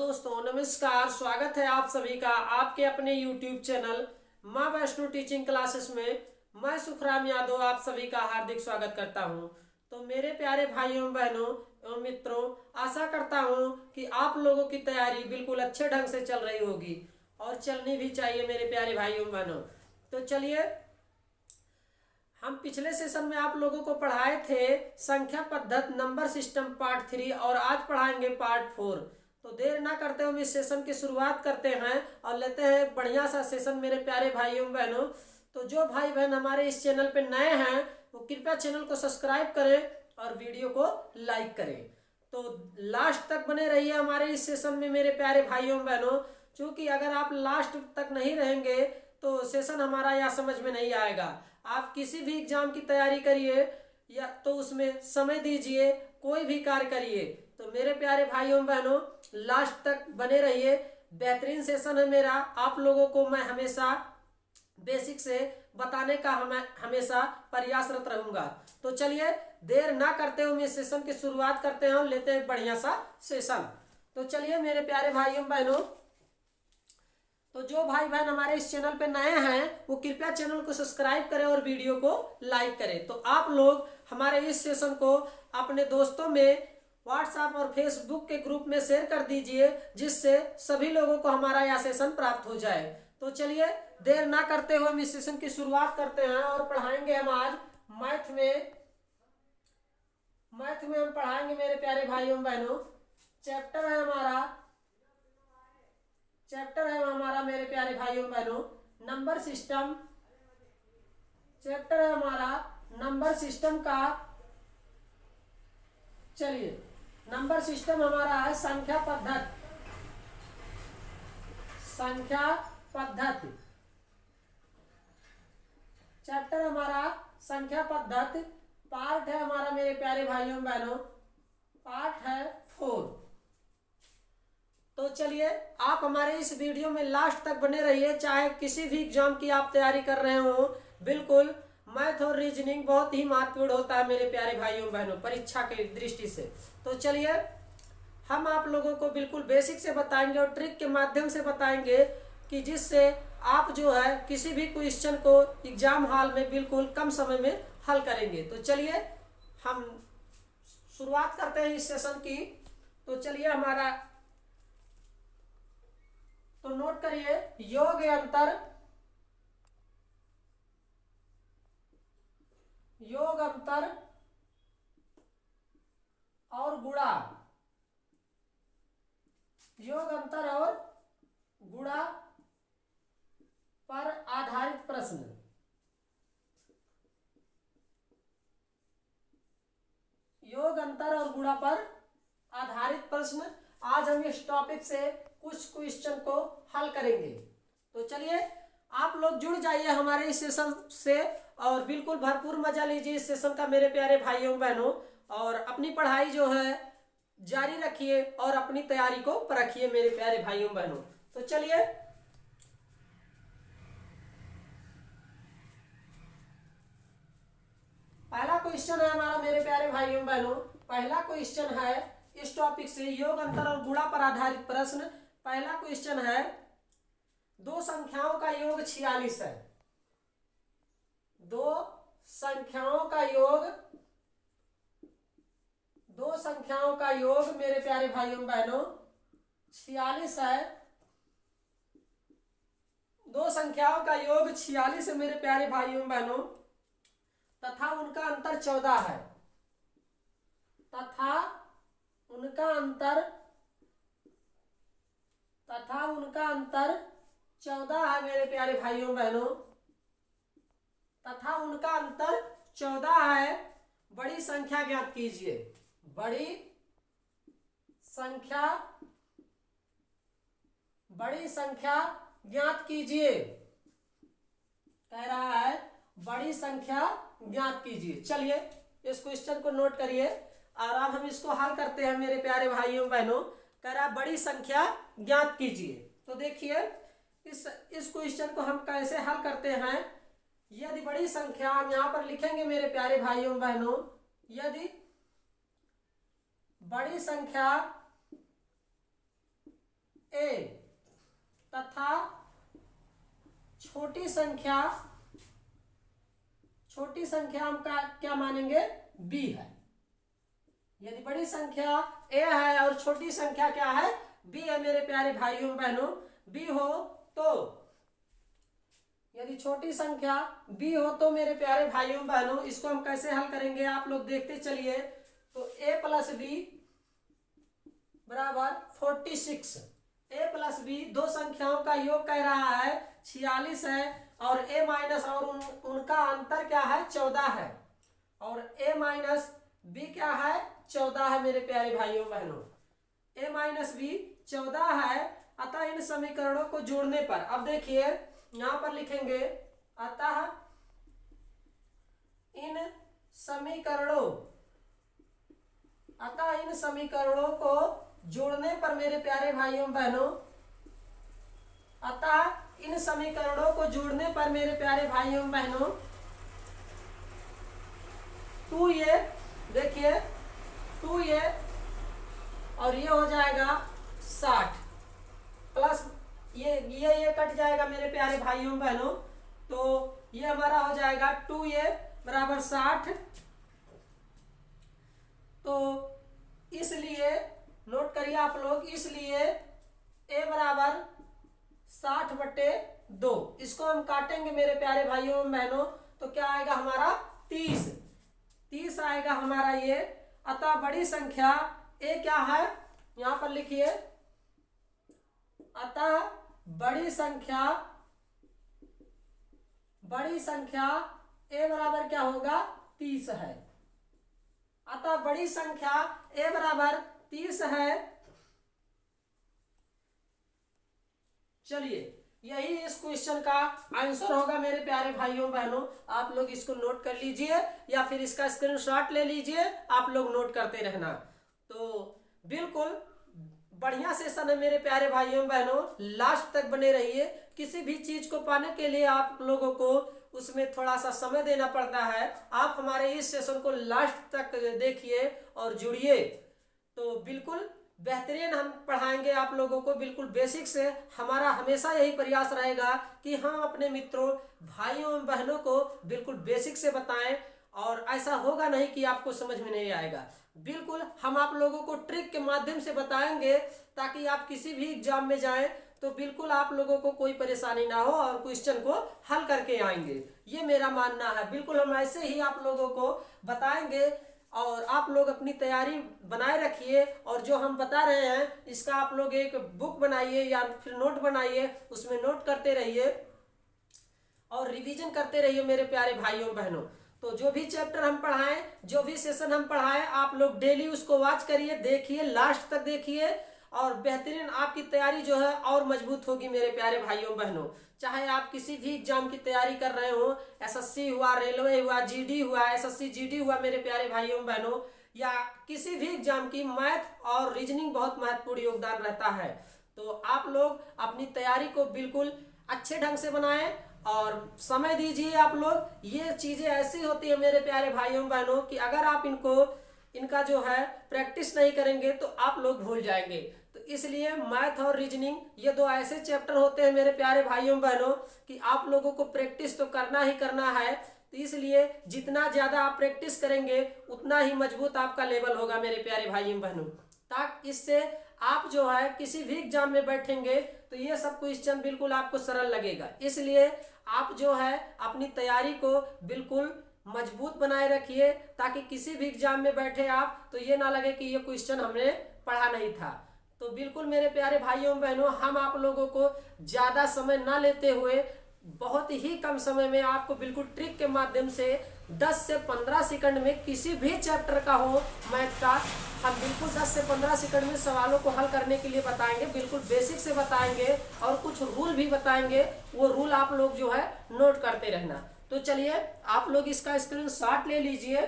दोस्तों नमस्कार। स्वागत है आप सभी का आपके अपने YouTube चैनल माँ वैष्णो टीचिंग क्लासेस में। मैं सुखराम यादव आप सभी का हार्दिक स्वागत करता हूँ। तो मेरे प्यारे भाइयों बहनों एवं मित्रों, आशा करता हूँ कि आप लोगों की तैयारी बिल्कुल अच्छे ढंग से चल रही होगी और चलनी भी चाहिए मेरे प्यारे भाइयों बहनों। तो चलिए, हम पिछले सेशन में आप लोगों को पढ़ाए थे संख्या पद्धति नंबर सिस्टम पार्ट 3 और आज पढ़ाएंगे पार्ट 4। तो देर ना करते हुए इस सेशन की शुरुआत करते हैं और लेते हैं बढ़िया सा सेशन मेरे प्यारे भाइयों बहनों। तो जो भाई बहन हमारे इस चैनल पे नए हैं वो कृपया चैनल को सब्सक्राइब करें और वीडियो को लाइक करें। तो लास्ट तक बने रहिए हमारे इस सेशन में मेरे प्यारे भाइयों बहनों, क्योंकि अगर आप लास्ट तक नहीं रहेंगे तो सेशन हमारा यह समझ में नहीं आएगा। आप किसी भी एग्जाम की तैयारी करिए या तो उसमें समय दीजिए, कोई भी कार्य करिए, तो मेरे प्यारे भाइयों बहनों लास्ट तक बने रहिए। बेहतरीन सेशन है मेरा, आप लोगों को मैं हमेशा बेसिक से बताने का हमेशा प्रयासरत रहूंगा। तो चलिए देर ना करते हुए इस सेशन की शुरुआत करते हैं और लेते हैं बढ़िया सा सेशन। तो चलिए मेरे प्यारे भाइयों बहनों, तो जो भाई बहन हमारे इस चैनल पे नए हैं वो कृपया चैनल को सब्सक्राइब करें और वीडियो को लाइक करें। तो आप लोग हमारे इस सेशन को अपने दोस्तों में व्हाट्सएप और फेसबुक के ग्रुप में शेयर कर दीजिए, जिससे सभी लोगों को हमारा यह सेशन प्राप्त हो जाए। तो चलिए देर ना करते हुए हम इस सेशन की शुरुआत करते हैं और पढ़ाएंगे हम आज मैथ में हम पढ़ाएंगे मेरे प्यारे भाइयों बहनों। चैप्टर है हमारा मेरे प्यारे भाइयों बहनों नंबर सिस्टम। चैप्टर है हमारा नंबर सिस्टम का। चलिए, नंबर सिस्टम हमारा है संख्या पद्धति। चैप्टर हमारा संख्या पद्धति। पार्ट है हमारा मेरे प्यारे भाइयों बहनों, पार्ट है 4। तो चलिए आप हमारे इस वीडियो में लास्ट तक बने रहिए। चाहे किसी भी एग्जाम की आप तैयारी कर रहे हो, बिल्कुल मैथ और रीजनिंग बहुत ही महत्वपूर्ण होता है मेरे प्यारे भाइयों बहनों परीक्षा की दृष्टि से। तो चलिए हम आप लोगों को बिल्कुल बेसिक से बताएंगे और ट्रिक के माध्यम से बताएंगे कि जिससे आप जो है किसी भी क्वेश्चन को एग्जाम हॉल में बिल्कुल कम समय में हल करेंगे। तो चलिए हम शुरुआत करते हैं इस सेशन की। तो चलिए हमारा, तो नोट करिए, योग अंतर और गुणा। योग अंतर और गुणा पर आधारित प्रश्न। योग अंतर और गुणा पर आधारित प्रश्न। आज हम इस टॉपिक से कुछ क्वेश्चन को हल करेंगे। तो चलिए आप लोग जुड़ जाइए हमारे इस सेशन से और बिल्कुल भरपूर मजा लीजिए इस सेशन का मेरे प्यारे भाइयों बहनों, और अपनी पढ़ाई जो है जारी रखिए और अपनी तैयारी को परखिए मेरे प्यारे भाइयों बहनों। तो चलिए पहला क्वेश्चन है हमारा मेरे प्यारे भाइयों बहनों। पहला क्वेश्चन है इस टॉपिक से योग अंतर और गुणा पर आधारित प्रश्न। पहला क्वेश्चन है, दो संख्याओं का योग 46 है। दो संख्याओं का योग मेरे प्यारे भाइयों बहनों 46 है। दो संख्याओं का योग 46 है मेरे प्यारे भाइयों बहनों, तथा उनका अंतर 14 है। तथा उनका अंतर 14 है मेरे प्यारे भाइयों बहनों, तथा उनका अंतर 14 है। बड़ी संख्या ज्ञात कीजिए। बड़ी संख्या ज्ञात कीजिए, कह रहा है बड़ी संख्या ज्ञात कीजिए। चलिए इस क्वेश्चन को नोट करिए और अब हम इसको हल करते हैं मेरे प्यारे भाइयों बहनों। कह रहा है बड़ी संख्या ज्ञात कीजिए। तो देखिए इस क्वेश्चन को हम कैसे हल करते हैं। यदि बड़ी संख्या, हम यहां पर लिखेंगे मेरे प्यारे भाइयों बहनों, यदि बड़ी संख्या ए तथा छोटी संख्या हम क्या मानेंगे b है। यदि बड़ी संख्या a है और छोटी संख्या क्या है b है मेरे प्यारे भाइयों बहनों, b हो तो यदि छोटी संख्या b हो तो मेरे प्यारे भाइयों बहनों इसको हम कैसे हल करेंगे आप लोग देखते चलिए। तो a प्लस बी बराबर 46, a प्लस बी दो संख्याओं का योग कह रहा है 46 है और a माइनस और उनका अंतर क्या है 14 है और a माइनस बी क्या है 14 है मेरे प्यारे भाइयों बहनों, a माइनस बी 14 है। अतः इन समीकरणों को जोड़ने पर अब देखिए यहां पर लिखेंगे अतः इन समीकरणों को जोड़ने पर मेरे प्यारे भाइयों बहनों, अतः इन समीकरणों को जोड़ने पर मेरे प्यारे भाइयों बहनों 2a देखिए 2a और ये हो जाएगा 60 प्लस ये कट जाएगा मेरे प्यारे भाइयों बहनों, तो ये हमारा हो जाएगा 2a बराबर 60। तो इसलिए नोट करिए आप लोग, इसलिए a बराबर 60/2 इसको हम काटेंगे मेरे प्यारे भाइयों बहनों तो क्या आएगा हमारा 30 आएगा हमारा ये। अतः बड़ी संख्या a क्या है यहां पर लिखिए, अतः बड़ी संख्या a बराबर क्या होगा 30 है। अतः बड़ी संख्या a बराबर 30 है। चलिए यही इस क्वेश्चन का आंसर होगा मेरे प्यारे भाइयों बहनों, आप लोग इसको नोट कर लीजिए या फिर इसका स्क्रीनशॉट ले लीजिए, आप लोग नोट करते रहना। तो बिल्कुल बढ़िया सेशन है मेरे प्यारे भाइयों बहनों, लास्ट तक बने रहिए। किसी भी चीज को पाने के लिए आप लोगों को उसमें थोड़ा सा समय देना पड़ता है। आप हमारे इस सेशन को लास्ट तक देखिए और जुड़िए तो बिल्कुल बेहतरीन हम पढ़ाएंगे आप लोगों को। बिल्कुल बेसिक से हमारा हमेशा यही प्रयास रहेगा कि हम अपने मित्रों भाइयों एवं बहनों को बिल्कुल बेसिक से बताएं और ऐसा होगा नहीं कि आपको समझ में नहीं आएगा। बिल्कुल हम आप लोगों को ट्रिक के माध्यम से बताएंगे ताकि आप किसी भी एग्जाम में जाएं तो बिल्कुल आप लोगों को कोई परेशानी ना हो और क्वेश्चन को हल करके आएंगे, ये मेरा मानना है। बिल्कुल हम ऐसे ही आप लोगों को बताएंगे और आप लोग अपनी तैयारी बनाए रखिए और जो हम बता रहे हैं इसका आप लोग एक बुक बनाइए या फिर नोट बनाइए, उसमें नोट करते रहिए और रिवीजन करते रहिए मेरे प्यारे भाइयों बहनों। तो जो भी चैप्टर हम पढ़ाएं, जो भी सेशन हम पढ़ाएं, आप लोग डेली उसको वॉच करिए, देखिए, लास्ट तक देखिए और बेहतरीन आपकी तैयारी जो है और मजबूत होगी मेरे प्यारे भाइयों बहनों। चाहे आप किसी भी एग्जाम की तैयारी कर रहे हो, एसएससी हुआ, रेलवे हुआ, जीडी हुआ, एसएससी जीडी हुआ मेरे प्यारे भाइयों बहनों, या किसी भी एग्जाम की मैथ और रीजनिंग बहुत महत्वपूर्ण योगदान रहता है। तो आप लोग अपनी तैयारी को बिल्कुल अच्छे ढंग से बनाएं और समय दीजिए। आप लोग ये चीजें ऐसी होती है मेरे प्यारे भाइयों बहनों कि अगर आप इनका जो है प्रैक्टिस नहीं करेंगे तो आप लोग भूल जाएंगे। तो इसलिए मैथ और रीजनिंग ये दो ऐसे चैप्टर होते हैं मेरे प्यारे भाइयों बहनों कि आप लोगों को प्रैक्टिस तो करना ही करना है। तो इसलिए जितना ज्यादा आप प्रैक्टिस करेंगे उतना ही मजबूत आपका लेवल होगा मेरे प्यारे भाइयों बहनों, ताकि इससे आप जो है किसी भी एग्जाम में बैठेंगे तो ये सब क्वेश्चन बिल्कुल आपको सरल लगेगा। इसलिए आप जो है अपनी तैयारी को बिल्कुल मजबूत बनाए रखिए ताकि किसी भी एग्जाम में बैठे आप तो ये ना लगे कि ये क्वेश्चन हमने पढ़ा नहीं था। तो बिल्कुल मेरे प्यारे भाइयों बहनों, हम आप लोगों को ज्यादा समय ना लेते हुए बहुत ही कम समय में आपको बिल्कुल ट्रिक के माध्यम से 10 से 15 सेकंड में किसी भी चैप्टर का हो मैथ का, हम बिल्कुल 10 से 15 सेकंड में सवालों को हल करने के लिए बताएंगे। बिल्कुल बेसिक से बताएंगे और कुछ रूल भी बताएंगे, वो रूल आप लोग जो है नोट करते रहना। तो चलिए आप लोग इसका स्क्रीनशॉट ले लीजिए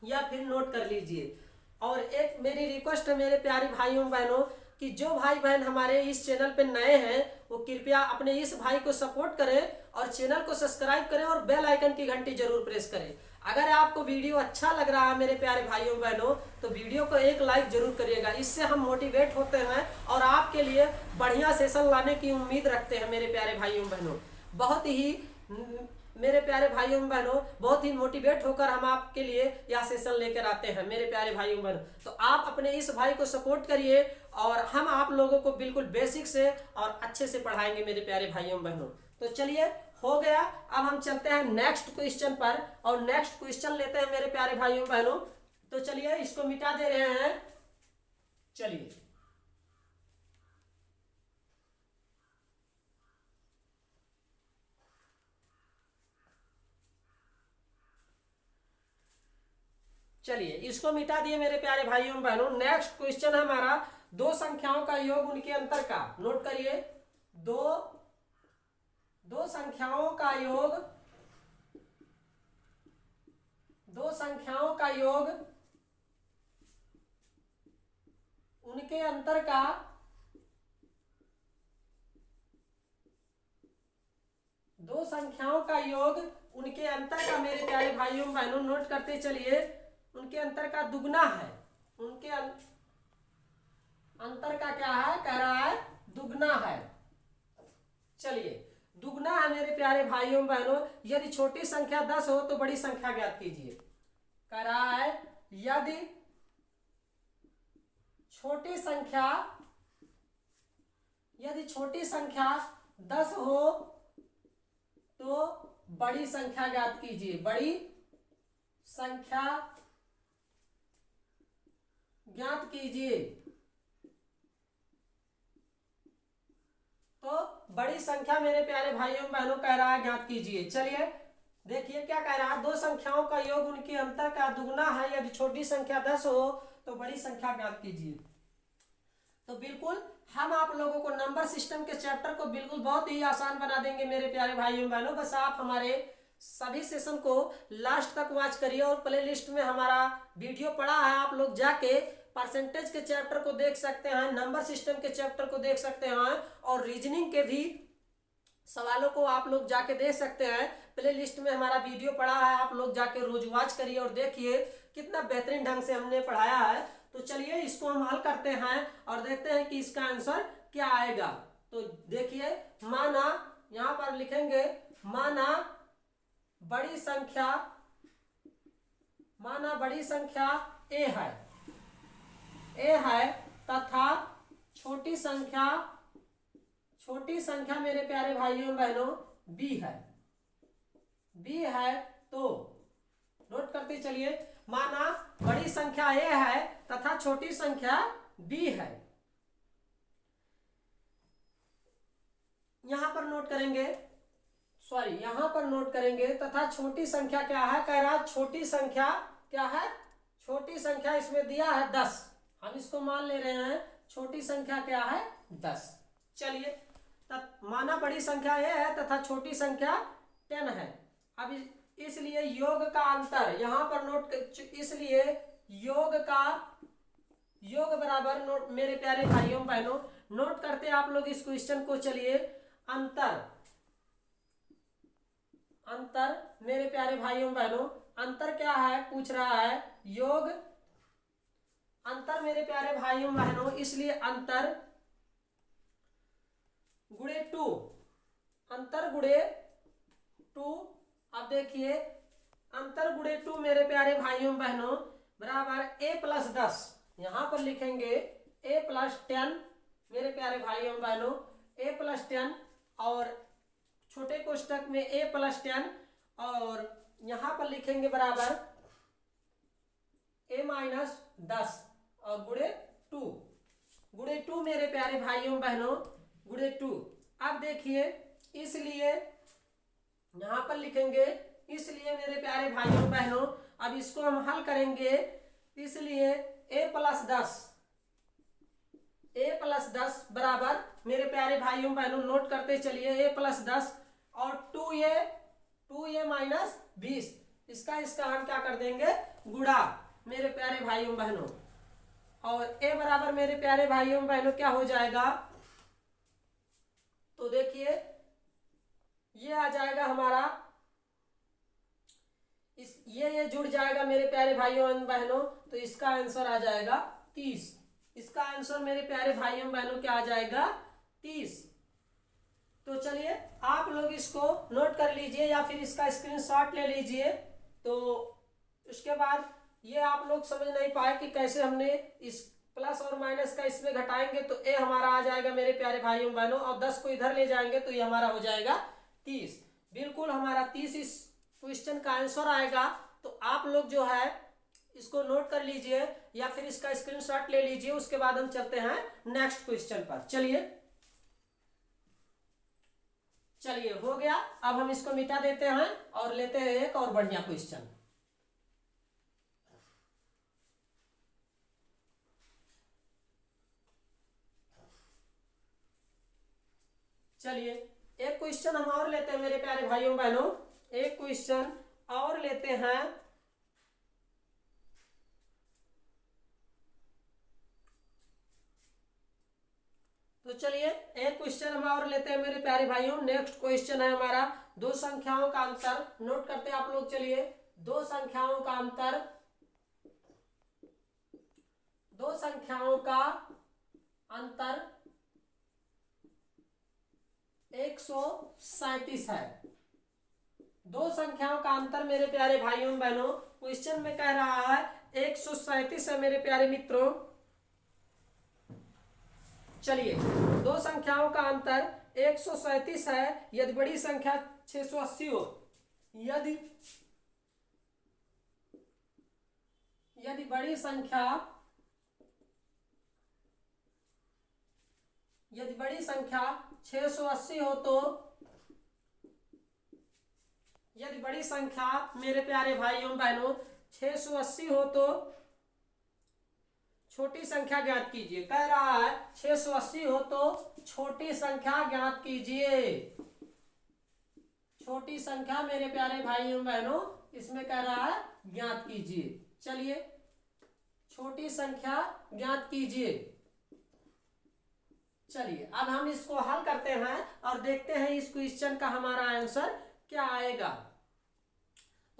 या फिर नोट कर लीजिए। और एक मेरी रिक्वेस्ट है मेरे प्यारे भाइयों बहनों कि जो भाई बहन हमारे इस चैनल पे नए हैं वो कृपया अपने इस भाई को सपोर्ट करें और चैनल को सब्सक्राइब करें और बेल आइकन की घंटी जरूर प्रेस करें। अगर आपको वीडियो अच्छा लग रहा है मेरे प्यारे भाइयों बहनों, तो वीडियो को एक लाइक जरूर करिएगा। इससे हम मोटिवेट होते हैं और आपके लिए बढ़िया सेशन लाने की उम्मीद रखते हैं मेरे प्यारे भाइयों बहनों। बहुत ही मेरे प्यारे भाइयों बहनों, बहुत ही मोटिवेट होकर हम आपके लिए यह सेशन लेकर आते हैं मेरे प्यारे भाइयों बहनों। तो आप अपने इस भाई को सपोर्ट करिए और हम आप लोगों को बिल्कुल बेसिक से और अच्छे से पढ़ाएंगे मेरे प्यारे भाइयों बहनों। तो चलिए, हो गया। अब हम चलते हैं नेक्स्ट क्वेश्चन पर और नेक्स्ट क्वेश्चन लेते हैं मेरे प्यारे भाइयों बहनों। तो चलिए, इसको मिटा दे रहे हैं। चलिए, चलिए इसको मिटा दिए मेरे प्यारे भाइयों बहनों। नेक्स्ट क्वेश्चन है हमारा, दो संख्याओं का योग उनके अंतर का। नोट करिए, दो संख्याओं का योग, दो संख्याओं का योग उनके अंतर का, दो संख्याओं का योग उनके अंतर का मेरे प्यारे भाइयों बहनों नोट करते चलिए, उनके अंतर का दुगना है। उनके अंतर का क्या है, कह रहा है दुगना है। चलिए, दुगना है मेरे प्यारे भाइयों बहनों। यदि छोटी संख्या 10 हो तो बड़ी संख्या ज्ञात कीजिए। कह रहा है यदि छोटी संख्या, यदि छोटी संख्या 10 हो तो बड़ी संख्या ज्ञात कीजिए। बड़ी संख्या ज्ञात कीजिए। तो बड़ी संख्या मेरे प्यारे भाइयों बहनों कह रहा है ज्ञात कीजिए। चलिए देखिए क्या कह रहा है, दो संख्याओं का योग उनके अंतर का दुगना है। यदि छोटी संख्या 10 हो तो बड़ी संख्या ज्ञात कीजिए। तो बिल्कुल हम आप लोगों को नंबर सिस्टम के चैप्टर को बिल्कुल बहुत ही आसान बना देंगे मेरे प्यारे भाइयों बहनों। बस आप हमारे सभी सेशन को लास्ट तक वॉच करिए और प्ले लिस्ट में हमारा वीडियो पड़ा है, आप लोग जाके परसेंटेज के चैप्टर को देख सकते हैं, नंबर सिस्टम के चैप्टर को देख सकते हैं और रीजनिंग के भी सवालों को आप लोग जाके देख सकते हैं। प्ले लिस्ट में हमारा वीडियो पड़ा है, आप लोग जाके रोज वॉच करिए और देखिए कितना बेहतरीन ढंग से हमने पढ़ाया है। तो चलिए इसको हम हल करते हैं और देखते हैं कि इसका आंसर क्या आएगा। तो देखिए, माना यहां पर लिखेंगे, माना बड़ी संख्या, माना बड़ी संख्या ए है तथा छोटी संख्या, छोटी संख्या मेरे प्यारे भाइयों बहनों बी है। तो नोट करते चलिए, माना बड़ी संख्या ए है तथा छोटी संख्या बी है। यहां पर नोट करेंगे, सॉरी यहां पर नोट करेंगे तथा छोटी संख्या क्या है, कह रहा छोटी संख्या क्या है, छोटी संख्या इसमें दिया है 10, हम इसको मान ले रहे हैं छोटी संख्या क्या है 10। चलिए, माना बड़ी संख्या ए है तथा छोटी संख्या 10 है। अब इसलिए योग का अंतर यहां पर नोट, इसलिए योग बराबर नोट मेरे प्यारे भाइयों बहनों नोट करते आप लोग इस क्वेश्चन को। चलिए, अंतर मेरे प्यारे भाइयों बहनों, अंतर क्या है पूछ रहा है, योग अंतर मेरे प्यारे भाइयों बहनों, इसलिए अंतर गुणे 2, अंतर गुणे 2। अब देखिए, अंतर गुणे 2 मेरे प्यारे भाइयों बहनों बराबर a + 10, यहां पर लिखेंगे a + 10 मेरे प्यारे भाइयों बहनों, a + 10 और छोटे कोष्टक में a + 10 और यहां पर लिखेंगे बराबर a - 10 और गुणे 2 मेरे प्यारे भाइयों बहनों गुणे 2। अब देखिए, इसलिए यहां पर लिखेंगे, इसलिए मेरे प्यारे भाइयों बहनों अब इसको हम हल करेंगे। इसलिए a + 10 बराबर मेरे प्यारे भाइयों बहनों नोट करते चलिए, a + 10 और 2a - 20, इसका हम क्या कर देंगे गुणा मेरे प्यारे भाइयों बहनों, और a बराबर मेरे प्यारे भाइयों बहनों क्या हो जाएगा, तो देखिए ये आ जाएगा हमारा, इस ये जुड़ जाएगा मेरे प्यारे भाइयों एवं बहनों, तो इसका आंसर आ जाएगा 30। इसका आंसर मेरे प्यारे भाइयों बहनों क्या आ जाएगा 30। तो चलिए आप लोग इसको नोट कर लीजिए या फिर इसका स्क्रीनशॉट ले लीजिए। तो उसके बाद ये आप लोग समझ नहीं पाए कि कैसे हमने इस प्लस और माइनस का इसमें घटाएंगे, तो ए हमारा आ जाएगा मेरे प्यारे भाइयों बहनों, और 10 को इधर ले जाएंगे तो ये हमारा हो जाएगा 30। बिल्कुल हमारा 30 इस क्वेश्चन का आंसर आएगा। तो आप लोग जो है इसको नोट कर लीजिए या फिर इसका स्क्रीनशॉट ले लीजिए। उसके बाद हम चलते हैं नेक्स्ट क्वेश्चन पर। चलिए हो गया। अब हम इसको मिटा देते हैं और लेते हैं एक और बढ़िया क्वेश्चन। चलिए एक क्वेश्चन हम और लेते हैं मेरे प्यारे भाइयों बहनों, एक क्वेश्चन और लेते हैं। तो चलिए एक क्वेश्चन हम और लेते हैं मेरे प्यारे भाइयों। नेक्स्ट क्वेश्चन है हमारा दो संख्याओं का अंतर। नोट करते हैं आप लोग। चलिए दो संख्याओं का अंतर, दो संख्याओं का अंतर 137 है। दो संख्याओं का अंतर मेरे प्यारे भाइयों बहनों क्वेश्चन में कह रहा है 137 है मेरे प्यारे मित्रों। चलिए दो संख्याओं का अंतर 137 है यदि बड़ी संख्या 680 हो। यदि बड़ी संख्या 680 हो तो, यदि बड़ी संख्या मेरे प्यारे भाइयों बहनों 680 हो तो छोटी संख्या ज्ञात कीजिए। कह रहा है 680 हो तो छोटी संख्या ज्ञात कीजिए। छोटी संख्या मेरे प्यारे भाइयों बहनों इसमें कह रहा है ज्ञात कीजिए। चलिए छोटी संख्या ज्ञात कीजिए। चलिए अब हम इसको हल करते हैं और देखते हैं इस क्वेश्चन का हमारा आंसर क्या आएगा।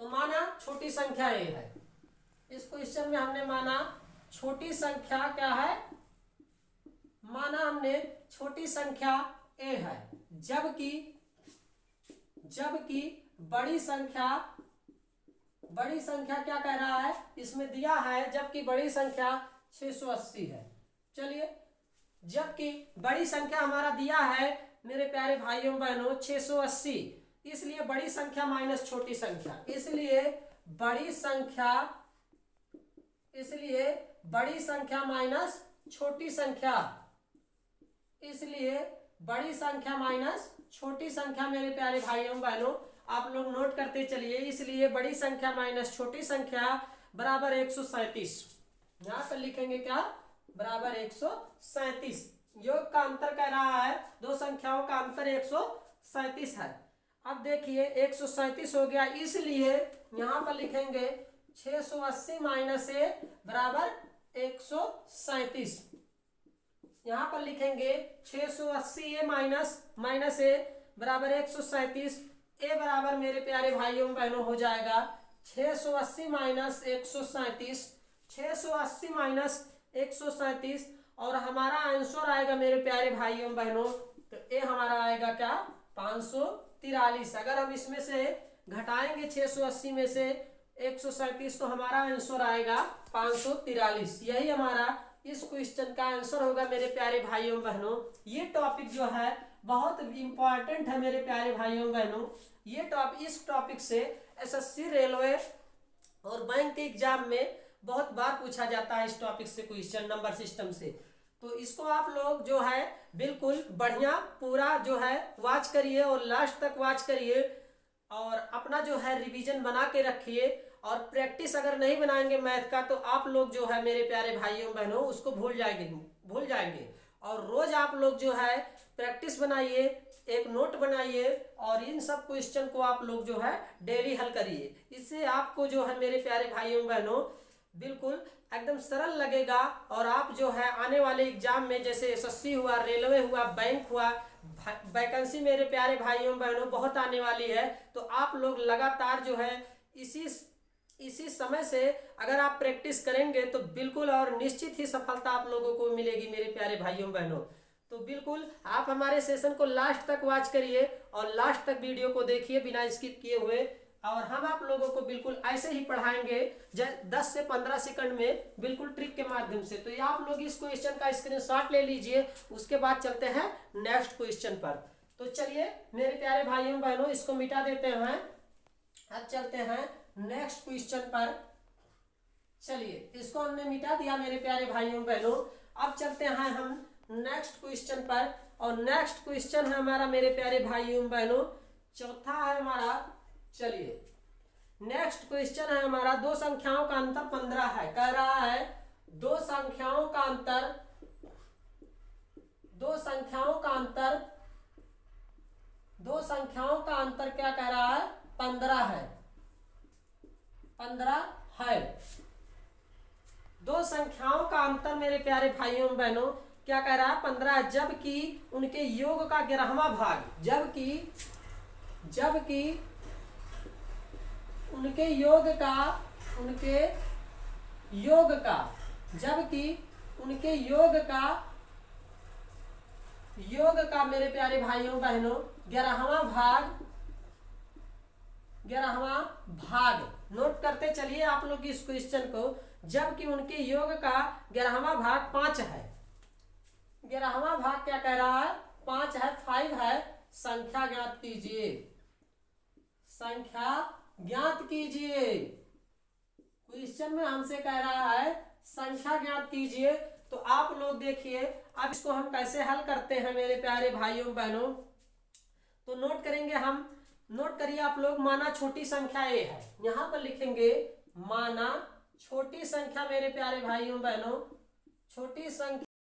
तो माना छोटी संख्या ए है। इस क्वेश्चन में हमने माना छोटी संख्या क्या है, माना हमने छोटी संख्या ए है, जबकि बड़ी संख्या क्या कह रहा है इसमें दिया है, जबकि बड़ी संख्या 680 है। चलिए जबकि बड़ी संख्या हमारा दिया है मेरे प्यारे भाइयों बहनों 680, इसलिए बड़ी संख्या माइनस छोटी संख्या, इसलिए बड़ी संख्या माइनस छोटी संख्या, इसलिए बड़ी संख्या माइनस छोटी संख्या मेरे प्यारे भाइयों बहनों आप लोग नोट करते चलिए। इसलिए बड़ी संख्या माइनस छोटी संख्या बराबर 137। यहां पर लिखेंगे क्या, बराबर 137। योग का अंतर कह रहा है दो संख्याओं का अंतर 137 है। अब देखिए 137 हो गया, इसलिए यहां पर लिखेंगे 680 माइनस ए बराबर 137। यहां पर लिखेंगे 680 ए माइनस ए बराबर 137। ए बराबर मेरे प्यारे भाइयों बहनों हो जाएगा 680 माइनस 137, 680 माइनस 137, और हमारा आंसर आएगा मेरे प्यारे भाइयों बहनों, तो ए हमारा आएगा क्या 543। अगर हम इसमें से घटाएंगे 680 में से 137 तो हमारा आंसर आएगा 543। यही हमारा इस क्वेश्चन का आंसर होगा मेरे प्यारे भाइयों बहनों। ये टॉपिक जो है बहुत इंपॉर्टेंट है मेरे प्यारे भाइयों बहनों। ये टॉपिक, इस टॉपिक से एसएससी, रेलवे और बैंक के एग्जाम में बहुत बार पूछा जाता है इस टॉपिक से क्वेश्चन नंबर सिस्टम से। तो इसको आप लोग जो है बिल्कुल बढ़िया पूरा जो है वॉच करिए और लास्ट तक वॉच करिए और अपना जो है रिवीजन बना के रखिए। और प्रैक्टिस अगर नहीं बनाएंगे मैथ का तो आप लोग जो है मेरे प्यारे भाइयों बहनों उसको भूल जाएंगे। और रोज आप लोग जो है प्रैक्टिस बनाइए, एक नोट बनाइए और इन सब क्वेश्चन को आप लोग जो है डेली हल करिए। इससे आपको जो है मेरे प्यारे भाइयों बहनों बिल्कुल एकदम सरल लगेगा। और आप जो है आने वाले एग्जाम में जैसे एसएससी हुआ, रेलवे हुआ, बैंक हुआ, वैकेंसी मेरे प्यारे भाइयों बहनों बहुत आने वाली है, तो आप लोग लगातार जो है इसी समय से अगर आप प्रैक्टिस करेंगे तो बिल्कुल और निश्चित ही सफलता आप लोगों को मिलेगी मेरे प्यारे भाइयों बहनों। तो बिल्कुल आप हमारे सेशन को लास्ट तक वॉच करिए और लास्ट तक वीडियो को देखिए बिना स्किप किए हुए, और हम आप लोगों को बिल्कुल ऐसे ही पढ़ाएंगे 10 से 15 सेकंड में बिल्कुल ट्रिक के माध्यम से। तो ये आप लोग इस क्वेश्चन का स्क्रीनशॉट ले लीजिए, उसके बाद चलते हैं नेक्स्ट क्वेश्चन पर। तो चलिए मेरे प्यारे भाइयों बहनों, इसको मिटा देते हैं। अब चलते हैं नेक्स्ट क्वेश्चन पर। चलिए इसको हमने मिटा दिया मेरे प्यारे भाइयों बहनों। अब चलते हैं हम नेक्स्ट क्वेश्चन पर, और नेक्स्ट क्वेश्चन है हमारा मेरे प्यारे भाइयों बहनों चौथा है हमारा। चलिए नेक्स्ट क्वेश्चन है हमारा, दो संख्याओं का अंतर 15 है। कह रहा है दो संख्याओं का अंतर क्या कह रहा है? 15 है। 15 है। दो संख्याओं का अंतर मेरे प्यारे भाइयों बहनों क्या कह रहा है? 15 है, जबकि उनके योग का 11वां भाग, जबकि उनके योग का मेरे प्यारे भाइयों बहनों 11वां भाग नोट करते चलिए आप लोग इस क्वेश्चन को। जबकि उनके योग का 11वां भाग 5 है। 11वां भाग क्या कह रहा है? 5 है, 5 है। संख्या ज्ञात कीजिए। क्वेश्चन में हमसे कह रहा है संख्या ज्ञात कीजिए। तो आप लोग देखिए अब इसको हम कैसे हल करते हैं मेरे प्यारे भाइयों बहनों। तो नोट करिए आप लोग। माना छोटी संख्या ए है, यहां पर लिखेंगे माना छोटी संख्या मेरे प्यारे भाइयों बहनों, छोटी संख्या